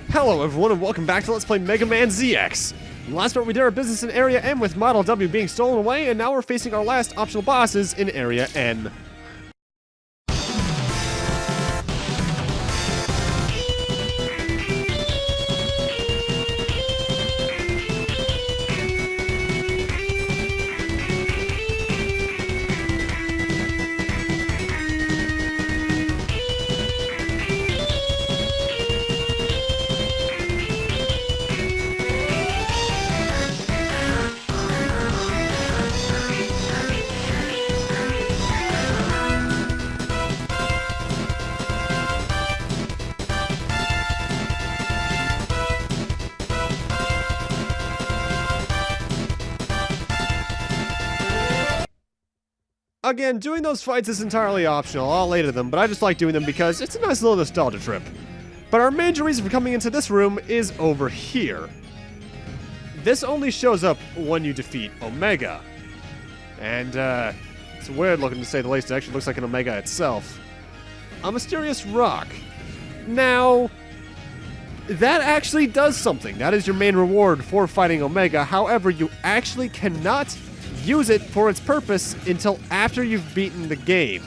Hello everyone and welcome back to Let's Play Mega Man ZX. In the last part we did our business in Area M with Model W being stolen away, and now we're facing our last optional bosses in Area N. Again, doing those fights is entirely optional. I'll later them, but I just like doing them because it's a nice little nostalgia trip. But our major reason for coming into this room is over here. This only shows up when you defeat Omega. And, it's weird looking to say the least. It actually looks like an Omega itself. A mysterious rock. Now, that actually does something. That is your main reward for fighting Omega. However, you actually cannot use it for its purpose until after you've beaten the game.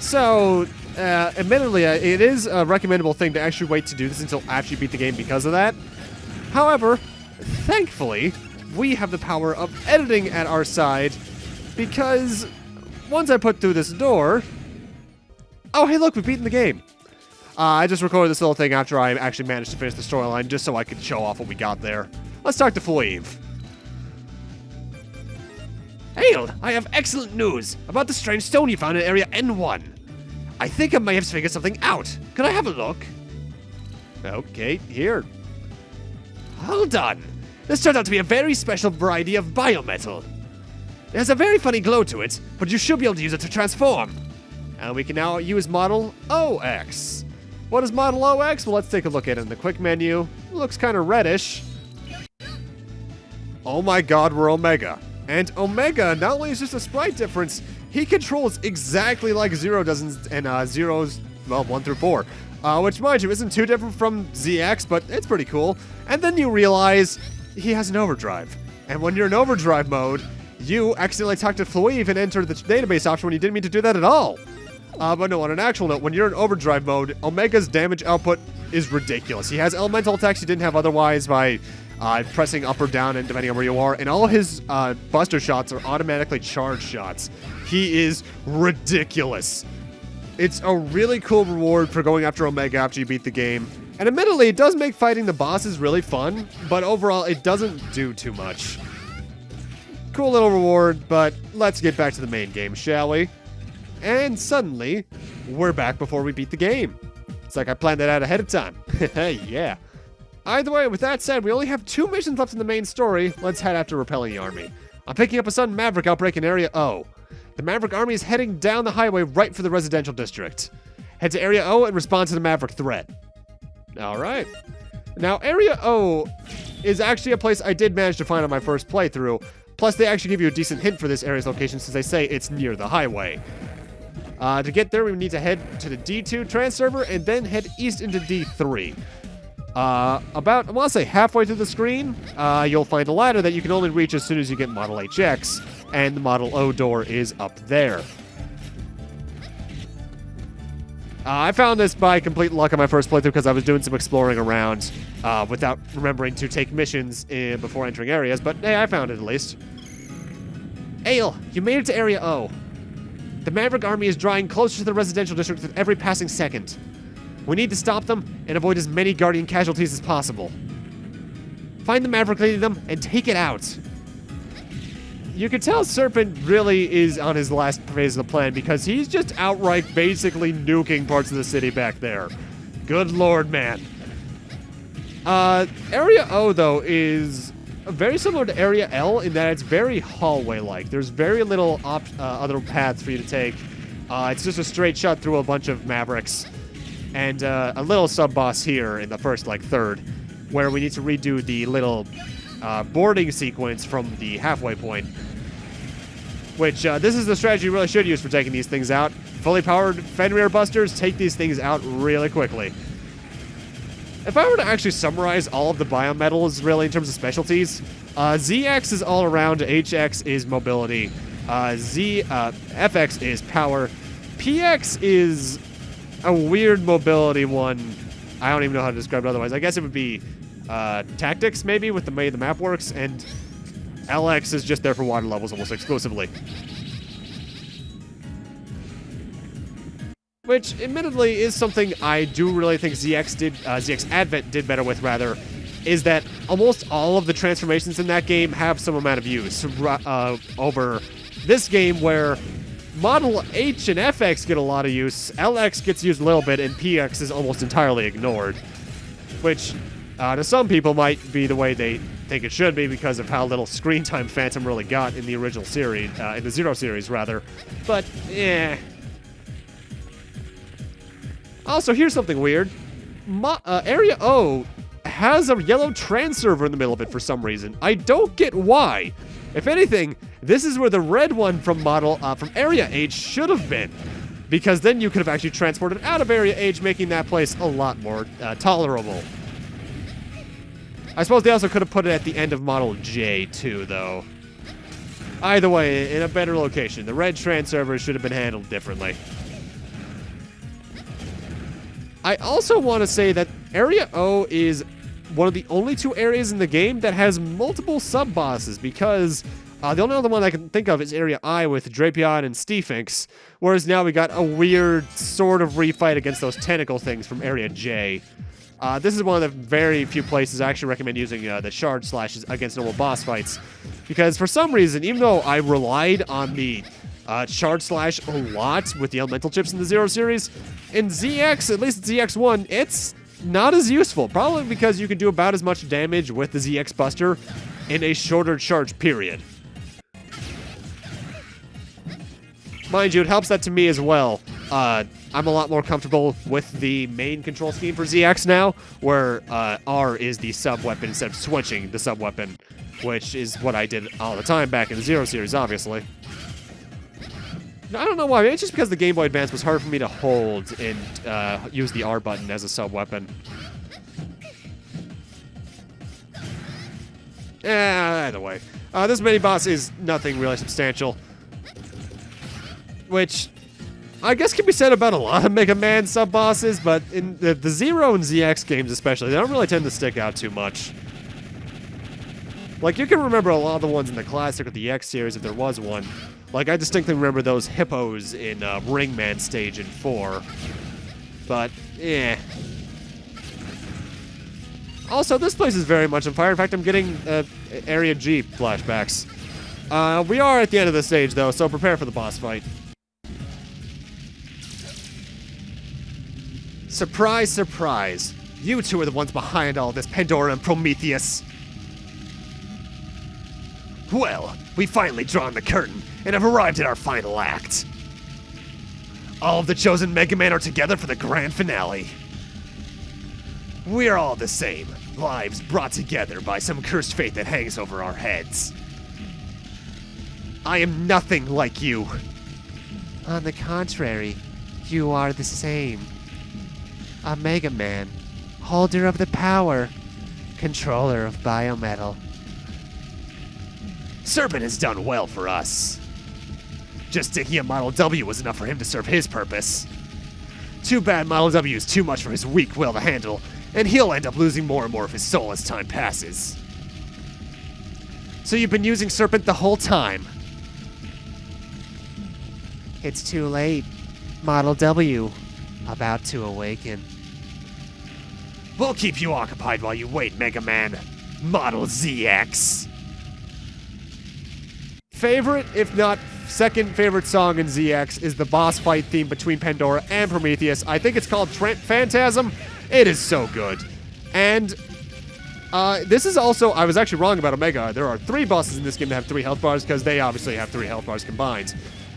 So, admittedly, it is a recommendable thing to actually wait to do this until after you beat the game because of that. However, thankfully, we have the power of editing at our side because once I put through this door... Oh, hey look, we've beaten the game. I just recorded this little thing after I actually managed to finish the storyline just so I could show off what we got there. Let's talk to Flav. Hail! I have excellent news about the strange stone you found in Area N1. I think I may have figured something out. Could I have a look? Okay, here. Hold on. This turned out to be a very special variety of biometal. It has a very funny glow to it, but you should be able to use it to transform. And we can now use Model OX. What is Model OX? Well, let's take a look at it in the quick menu. It looks kind of reddish. Oh my god, we're Omega. And Omega, not only is just a sprite difference, he controls exactly like Zero does in Zero's, well, 1 through 4. Which, mind you, isn't too different from ZX, but it's pretty cool. And then you realize he has an overdrive. And when you're in overdrive mode, you accidentally talk to Flav and enter the database option when you didn't mean to do that at all. But no, on an actual note, when you're in overdrive mode, Omega's damage output is ridiculous. He has elemental attacks he didn't have otherwise by pressing up or down and depending on where you are, and all his buster shots are automatically charged shots. He is ridiculous. It's a really cool reward for going after Omega after you beat the game. And admittedly, it does make fighting the bosses really fun, but overall, it doesn't do too much. Cool little reward, but let's get back to the main game, shall we? And suddenly, we're back before we beat the game. It's like I planned that out ahead of time. Yeah. Either way, with that said, we only have 2 missions left in the main story. Let's head after repelling the army. I'm picking up a sudden Maverick outbreak in Area O. The Maverick army is heading down the highway right for the residential district. Head to Area O and respond to the Maverick threat. Alright. Now, Area O is actually a place I did manage to find on my first playthrough. Plus, they actually give you a decent hint for this area's location since they say it's near the highway. To get there, we need to head to the D2 transserver and then head east into D3. About, I want to say halfway through the screen, you'll find a ladder that you can only reach as soon as you get Model HX, and the Model O door is up there. I found this by complete luck on my first playthrough because I was doing some exploring around without remembering to take missions before entering areas, but hey, I found it at least. Ale, you made it to Area O. The Maverick army is drawing closer to the residential district with every passing second. We need to stop them and avoid as many Guardian casualties as possible. Find the Maverick leading them and take it out. You can tell Serpent really is on his last phase of the plan because he's just outright basically nuking parts of the city back there. Good lord, man. Area O, though, is very similar to Area L in that it's very hallway-like. There's very little other paths for you to take. It's just a straight shot through a bunch of Mavericks. And a little sub-boss here in the first, third, where we need to redo the little boarding sequence from the halfway point. Which, this is the strategy you really should use for taking these things out. Fully powered Fenrir Busters take these things out really quickly. if I were to actually summarize all of the biometals really in terms of specialties, ZX is all around, HX is mobility, FX is power, PX is a weird mobility one. I don't even know how to describe it otherwise. I guess it would be tactics, maybe, with the way the map works, and LX is just there for water levels almost exclusively. Which, admittedly, is something I do really think ZX Advent did better with, rather, is that almost all of the transformations in that game have some amount of use over this game, where Model H and FX get a lot of use, LX gets used a little bit, and PX is almost entirely ignored. Which, to some people, might be the way they think it should be because of how little screen time Phantom really got in the original series, in the Zero series, rather. But, Also, here's something weird. Area O has a yellow trans server in the middle of it for some reason. I don't get why. If anything, this is where the red one from Area H should have been, because then you could have actually transported out of Area H, making that place a lot more tolerable. I suppose they also could have put it at the end of Model J, too, though. Either way, in a better location. The red trans server should have been handled differently. I also want to say that Area O is one of the only two areas in the game that has multiple sub-bosses, because the only other one I can think of is Area I with Drapion and Stefinx, whereas now we got a weird sort of refight against those tentacle things from Area J. This is one of the very few places I actually recommend using the shard slashes against normal boss fights, because for some reason, even though I relied on the shard slash a lot with the elemental chips in the Zero series, in ZX, at least ZX1, it's not as useful, probably because you can do about as much damage with the ZX Buster in a shorter charge period. Mind you, it helps that to me as well. I'm a lot more comfortable with the main control scheme for ZX now, where R is the sub-weapon instead of switching the sub-weapon, which is what I did all the time back in the Zero series, obviously. I don't know why. Maybe it's just because the Game Boy Advance was hard for me to hold and use the R button as a sub-weapon. Either way. This mini-boss is nothing really substantial, which I guess can be said about a lot of Mega Man sub-bosses, but in the Zero and ZX games especially, they don't really tend to stick out too much. Like, you can remember a lot of the ones in the Classic or the X series if there was one. Like, I distinctly remember those hippos in Ringman stage in 4. But, Also, this place is very much on fire. In fact, I'm getting Area G flashbacks. We are at the end of the stage, though, so prepare for the boss fight. Surprise, surprise. You two are the ones behind all this, Pandora and Prometheus. Well, we've finally drawn the curtain and have arrived at our final act. All of the chosen Mega Man are together for the grand finale. We're all the same, lives brought together by some cursed fate that hangs over our heads. I am nothing like you. On the contrary, you are the same. A Mega Man, holder of the power, controller of biometal. Serpent has done well for us. Just taking a Model W was enough for him to serve his purpose. Too bad Model W is too much for his weak will to handle, and he'll end up losing more and more of his soul as time passes. So you've been using Serpent the whole time? It's too late. Model W, about to awaken. We'll keep you occupied while you wait, Mega Man. Model ZX. Favorite, if not second favorite song in ZX is the boss fight theme between Pandora and Prometheus. I think it's called Phantasm. It is so good. And this is also, I was actually wrong about Omega. There are 3 bosses in this game that have 3 health bars because they obviously have 3 health bars combined.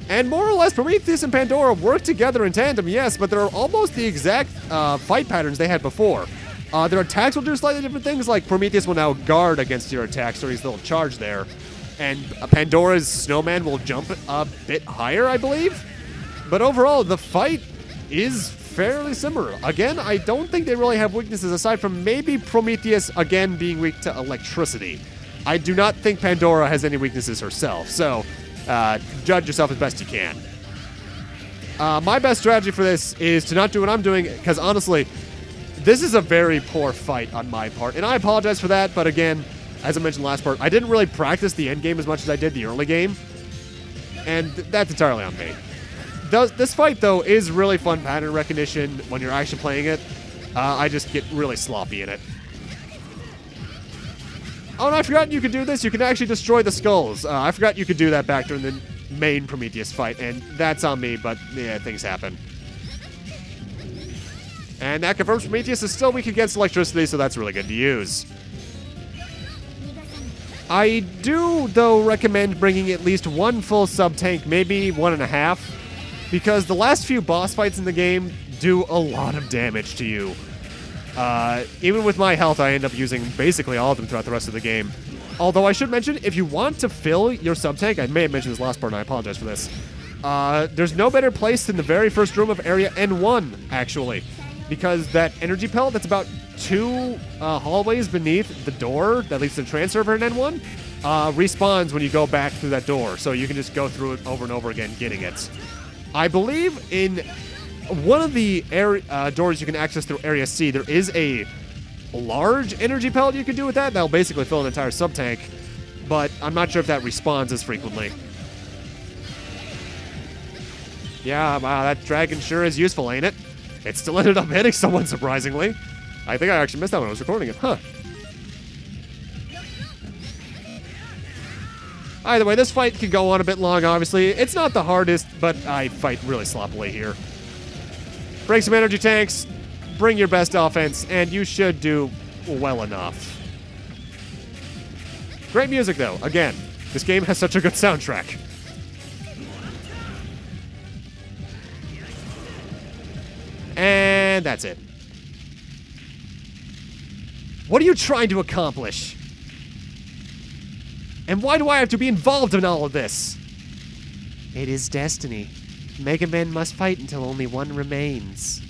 And more or less, Prometheus and Pandora work together in tandem, yes, but they're almost the exact fight patterns they had before. Their attacks will do slightly different things, like Prometheus will now guard against your attacks, so he's a little charge there. And Pandora's snowman will jump a bit higher, I believe. But overall, the fight is fairly similar. Again, I don't think they really have weaknesses aside from maybe Prometheus, again, being weak to electricity. I do not think Pandora has any weaknesses herself, so judge yourself as best you can. My best strategy for this is to not do what I'm doing, because honestly, this is a very poor fight on my part, and I apologize for that, but again, as I mentioned last part, I didn't really practice the end game as much as I did the early game, and that's entirely on me. This fight, though, is really fun pattern recognition when you're actually playing it. I just get really sloppy in it. Oh, and I forgot you could do this. You can actually destroy the skulls. I forgot you could do that back during the main Prometheus fight, and that's on me, but yeah, things happen. And that confirms Prometheus is still weak against electricity, so that's really good to use. I do, though, recommend bringing at least one full sub-tank, maybe 1.5, because the last few boss fights in the game do a lot of damage to you. Even with my health, I end up using basically all of them throughout the rest of the game. Although I should mention, if you want to fill your sub-tank, I may have mentioned this last part and I apologize for this, there's no better place than the very first room of Area N1, actually. Because that energy pellet that's about 2 hallways beneath the door that leads to the trans server in N1 respawns when you go back through that door. So you can just go through it over and over again getting it. I believe in one of the doors you can access through Area C, there is a large energy pellet you can do with that. That'll basically fill an entire sub-tank. But I'm not sure if that respawns as frequently. Yeah, wow, that dragon sure is useful, ain't it? It still ended up hitting someone, surprisingly. I think I actually missed that when I was recording it. Huh. Either way, this fight could go on a bit long, obviously. It's not the hardest, but I fight really sloppily here. Bring some energy tanks, bring your best offense, and you should do well enough. Great music, though. Again, this game has such a good soundtrack. And that's it. What are you trying to accomplish? And why do I have to be involved in all of this? It is destiny. Megaman must fight until only one remains.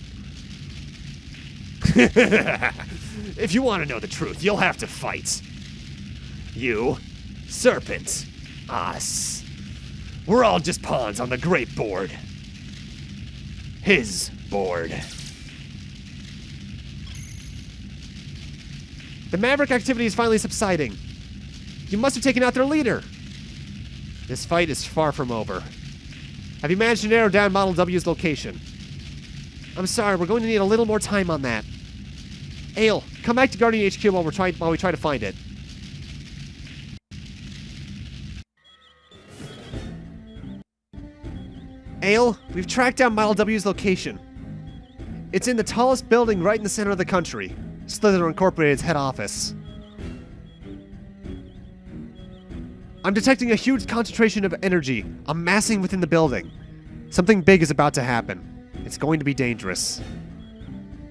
If you want to know the truth, you'll have to fight. You, Serpent, us. We're all just pawns on the great board. His board. The Maverick activity is finally subsiding. You must have taken out their leader. This fight is far from over. Have you managed to narrow down Model W's location? I'm sorry, we're going to need a little more time on that. Ale, come back to Guardian HQ while we try to find it. Ale, we've tracked down Model W's location. It's in the tallest building right in the center of the country. Slither Incorporated's head office. I'm detecting a huge concentration of energy amassing within the building. Something big is about to happen. It's going to be dangerous.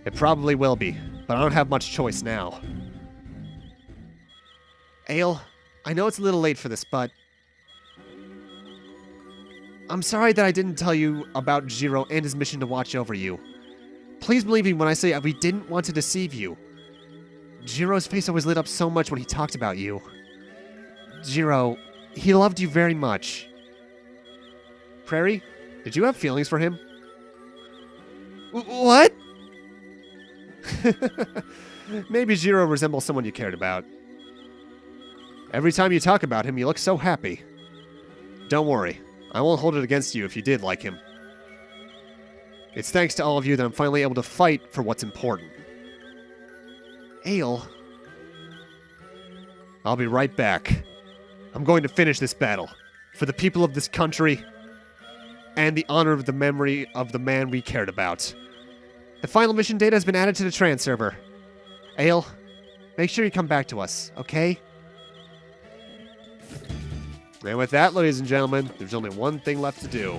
It probably will be, but I don't have much choice now. Ale, I know it's a little late for this, but I'm sorry that I didn't tell you about Jiro and his mission to watch over you. Please believe me when I say we didn't want to deceive you. Jiro's face always lit up so much when he talked about you. Jiro, he loved you very much. Prairie, did you have feelings for him? What? Maybe Jiro resembles someone you cared about. Every time you talk about him, you look so happy. Don't worry, I won't hold it against you if you did like him. It's thanks to all of you that I'm finally able to fight for what's important. Ale. I'll be right back. I'm going to finish this battle. For the people of this country, and the honor of the memory of the man we cared about. The final mission data has been added to the trans server. Ale, make sure you come back to us, okay? And with that, ladies and gentlemen, there's only one thing left to do.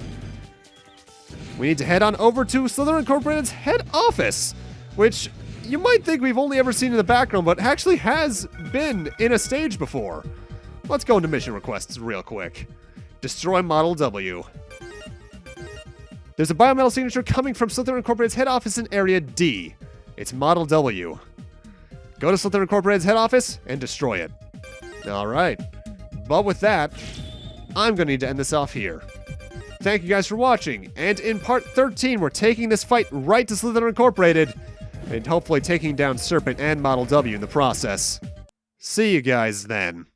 We need to head on over to Slither Incorporated's head office, which you might think we've only ever seen in the background, but actually has been in a stage before. Let's go into mission requests real quick. Destroy Model W. There's a biometal signature coming from Slytherin Incorporated's head office in Area D. It's Model W. Go to Slytherin Incorporated's head office and destroy it. Alright. But with that, I'm going to need to end this off here. Thank you guys for watching, and in part 13, we're taking this fight right to Slytherin Incorporated, and hopefully taking down Serpent and Model W in the process. See you guys then.